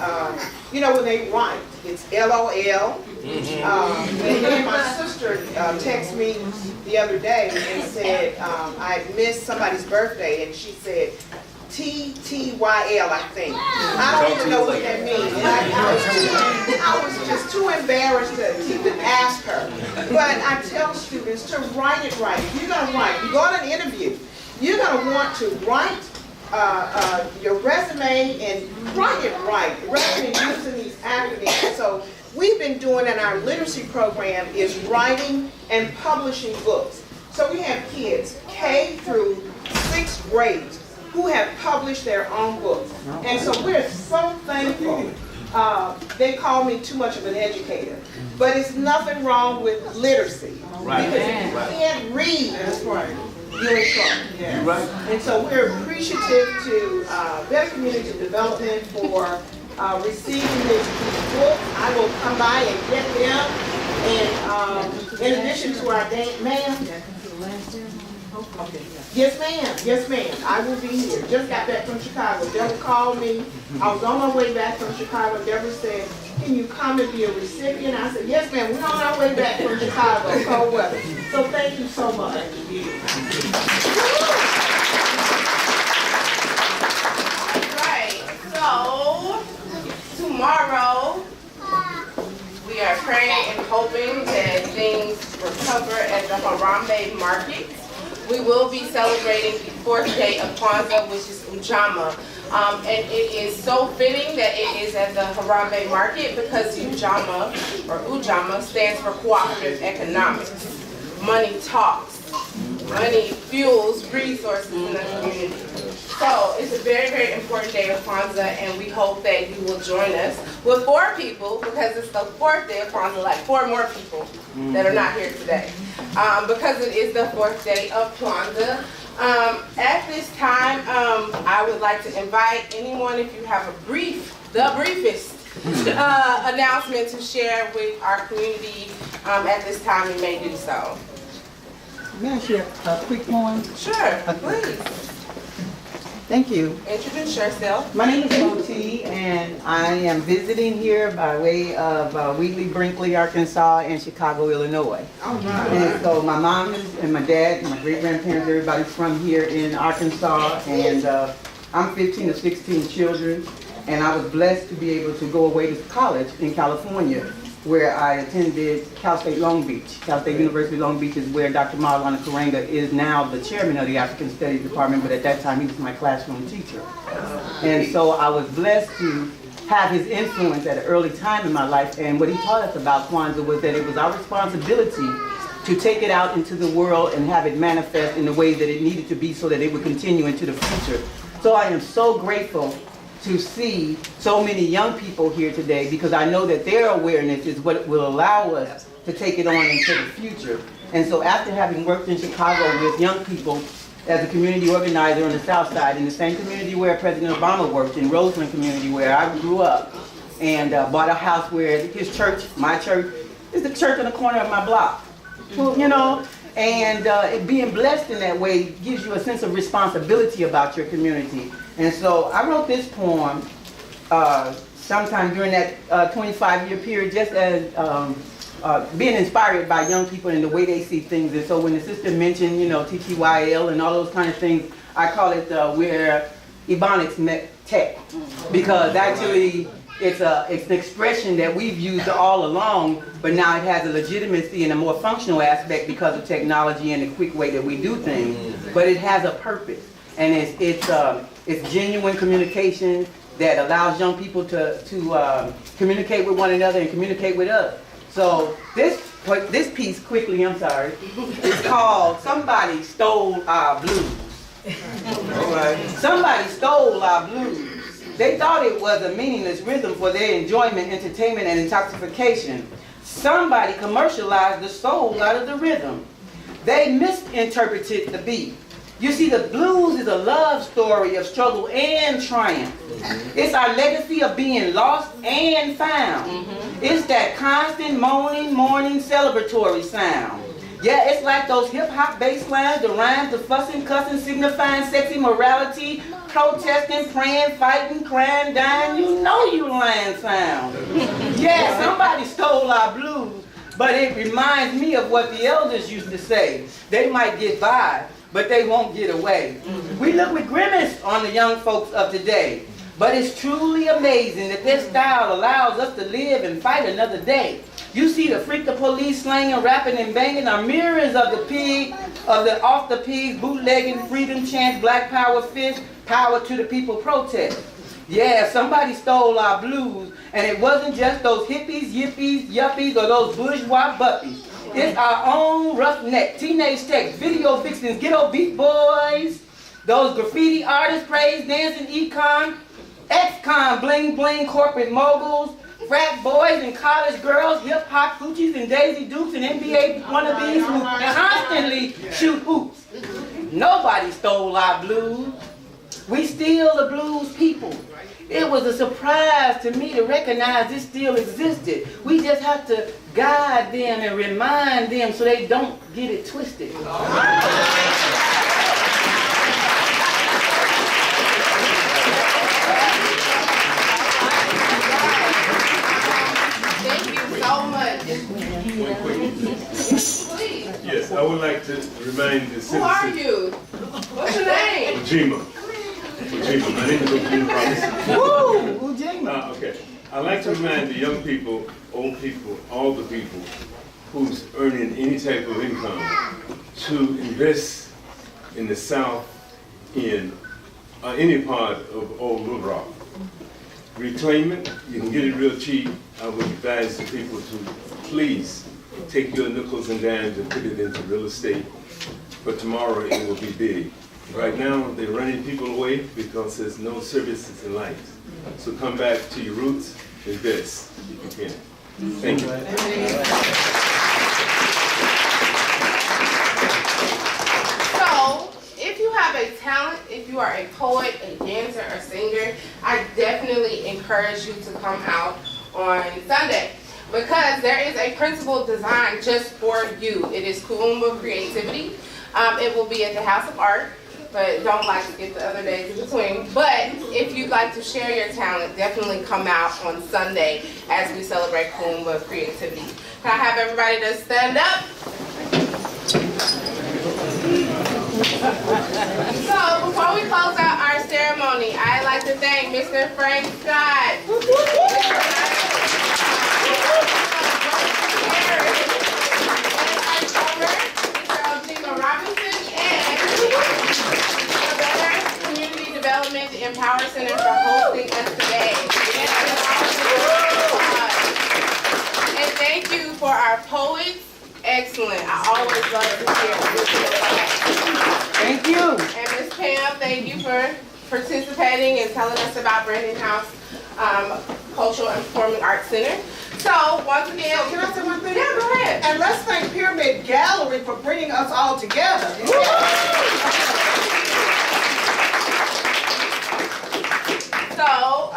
you know, when they write, it's LOL. And then my sister texted me the other day and said, I missed somebody's birthday, and she said, TTYL, I think. I don't even know what that means. And I was just too embarrassed to even ask her. But I tell students to write it right. If you're going to write, you go on an interview, you're going to want to write your resume and write it right, rather than using these acronyms. So we've been doing in our literacy program is writing and publishing books. So we have kids K through 6th grade who have published their own books. And so we're so thankful. They call me too much of an educator. But it's nothing wrong with literacy. Right. Because if you can't read, that's right, you're in trouble. Yes. Right. And so we're appreciative to Better Community Development for receiving these books. I will come by and get them. And in addition to our ma'am. Okay. Yes, ma'am. Yes, ma'am. I will be here. Just got back from Chicago. Deborah called me. I was on my way back from Chicago. Deborah said, can you come and be a recipient? I said, yes, ma'am. We're on our way back from Chicago. Cold weather. So thank you so much. Right. So tomorrow we are praying and hoping that things recover at the Harambe Market. We will be celebrating the 4th day of Kwanzaa, which is Ujima. And it is so fitting that it is at the Harambe Market because Ujima stands for cooperative economics. Money talks. Money fuels resources in the community. So it's a very, very important day of Kwanzaa, and we hope that you will join us with 4 people because it's the 4th day of Kwanzaa, like 4 more people that are not here today. Because it is the 4th day of Kwanzaa. At this time, I would like to invite anyone, if you have the briefest announcement to share with our community at this time, you may do so. May I share a quick poem? Sure, please. Thank you. Introduce yourself. My name is Moti, and I am visiting here by way of Wheatley, Brinkley, Arkansas, and Chicago, Illinois. All right. And so my mom and my dad, and my great-grandparents, everybody's from here in Arkansas, and I'm 15 of 16 children, and I was blessed to be able to go away to college in California, where I attended Cal State Long Beach. Cal State University Long Beach is where Dr. Maulana Karenga is now the chairman of the African Studies Department, but at that time he was my classroom teacher. And so I was blessed to have his influence at an early time in my life, and what he taught us about Kwanzaa was that it was our responsibility to take it out into the world and have it manifest in the way that it needed to be so that it would continue into the future. So I am so grateful to see so many young people here today, because I know that their awareness is what will allow us to take it on into the future. And so after having worked in Chicago with young people as a community organizer on the South Side, in the same community where President Obama worked, in Roseland community where I grew up, and bought a house where his church, my church, is the church on the corner of my block. You know, and being blessed in that way gives you a sense of responsibility about your community. And so I wrote this poem sometime during that 25-year period, just as being inspired by young people and the way they see things. And so when the sister mentioned, you know, TTYL and all those kind of things, I call it where Ebonics met tech, because actually it's an expression that we've used all along, but now it has a legitimacy and a more functional aspect because of technology and the quick way that we do things. But it has a purpose, and it's genuine communication that allows young people to communicate with one another and communicate with us. So this piece, quickly, I'm sorry, is called "Somebody Stole Our Blues." Somebody stole our blues. They thought it was a meaningless rhythm for their enjoyment, entertainment, and intoxication. Somebody commercialized the soul out of the rhythm. They misinterpreted the beat. You see, the blues is a love story of struggle and triumph. It's our legacy of being lost and found. It's that constant moaning, mourning, celebratory sound. Yeah, it's like those hip-hop bass lines, the rhymes, the fussing, cussing, signifying sexy morality, protesting, praying, fighting, crying, dying. You know you lying sound. Yeah, somebody stole our blues, but it reminds me of what the elders used to say. They might get by, but they won't get away. We look with grimace on the young folks of today, but it's truly amazing that this style allows us to live and fight another day. You see the freak the police slanging, rapping and banging are mirrors of the pig, of the off the pigs, bootlegging, freedom chants, black power fist, power to the people protest. Yeah, somebody stole our blues, and it wasn't just those hippies, yippies, yuppies, or those bourgeois buppies. It's our own roughneck, teenage techs, video vixens, ghetto beat boys, those graffiti artists, praise dancing, econ, ex-con, bling bling, corporate moguls, frat boys and college girls, hip-hop hoochies and Daisy Dukes and NBA wannabes who constantly shoot hoops. Nobody stole our blues. We still the blues people. It was a surprise to me to recognize this still existed. We just have to guide them and remind them so they don't get it twisted. So much. One quick. Please. Yes, I would like to remind the citizens. Who are you? What's your name? Ujima. Ujima. My name is Ujima Robinson. Woo! Ujima. Okay. I'd like to remind the young people, old people, all the people who's earning any type of income to invest in the South in any part of Old Little Rock. Reclaim it. You can get it real cheap. I would advise the people to please take your nickels and dimes and put it into real estate. But tomorrow it will be big. Right now they're running people away because there's no services in life. So come back to your roots, invest if you can. Thank you. So, if you have a talent, if you are a poet, a dancer, or singer, I definitely encourage you to come out on Sunday because there is a principal designed just for you. It is Kuumba Creativity. It will be at the House of Art, but don't like to get the other days in between. But if you'd like to share your talent, definitely come out on Sunday as we celebrate Kuumba Creativity. Can I have everybody to stand up? So, before we close out our ceremony, I'd like to thank Mr. Frank Scott, Mr. Ujima Robinson, and the Better Community Development Empower Center for hosting us today. And thank you for our poets. Excellent. I always love to hear Thank you. And Ms. Pam, thank you for participating and telling us about Brandon House Cultural and Performing Arts Center. So, once again, Can I say one thing? Yeah, go ahead. And let's thank Pyramid Gallery for bringing us all together. So,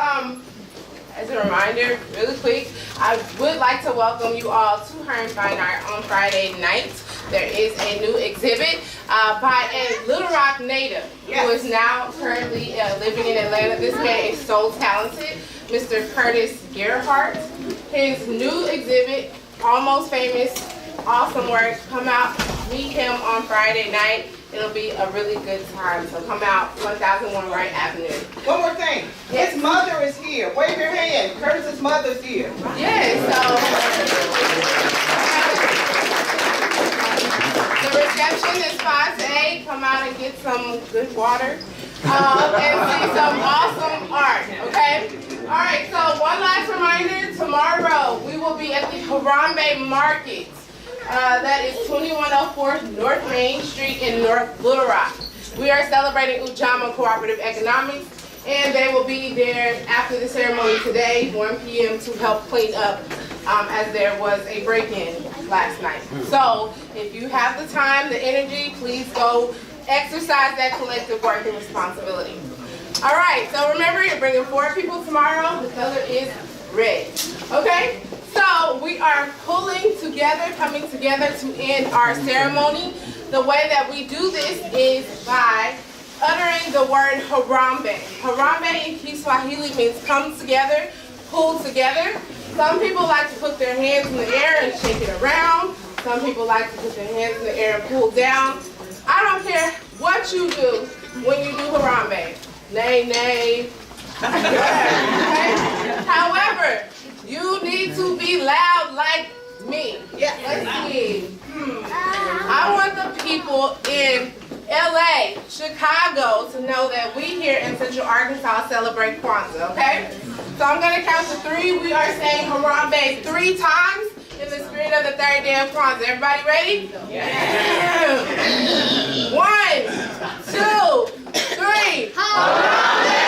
as a reminder, really quick, I would like to welcome you all to Hearn Fine Art on Friday night. There is a new exhibit by a Little Rock native who is now currently living in Atlanta. This man is so talented, Mr. Curtis Gerhardt. His new exhibit, Almost Famous, awesome work. Come out, meet him on Friday night. It'll be a really good time. So come out, 1001 Wright Avenue. One more thing. His mother is here. Wave your hand. Curtis's mother's here. Yes, so the reception is 5-8. Come out and get some good water and see some awesome art, okay? All right, so one last reminder, tomorrow we will be at the Harambe Market. That is 2104 North Main Street in North Little Rock. We are celebrating Ujima Cooperative Economics, and they will be there after the ceremony today, 1 p.m. to help clean up as there was a break-in last night. So if you have the time, the energy, please go exercise that collective work and responsibility. All right, so remember, you're bringing 4 people tomorrow. The color is red. Okay? So we we are pulling together, coming together to end our ceremony. The way that we do this is by uttering the word Harambe. Harambe in Kiswahili means come together, pull together. Some people like to put their hands in the air and shake it around. Some people like to put their hands in the air and pull down. I don't care what you do when you do Harambe. Nay, nay. Okay? However, you need to be loud like me. Let's see. I want the people in LA, Chicago to know that we here in Central Arkansas celebrate Kwanzaa, okay? So I'm going to count to 3. We are saying Harambe 3 times in the spirit of the 3rd day of Kwanzaa. Everybody ready? Yeah. 1, 2, 3. Harambe!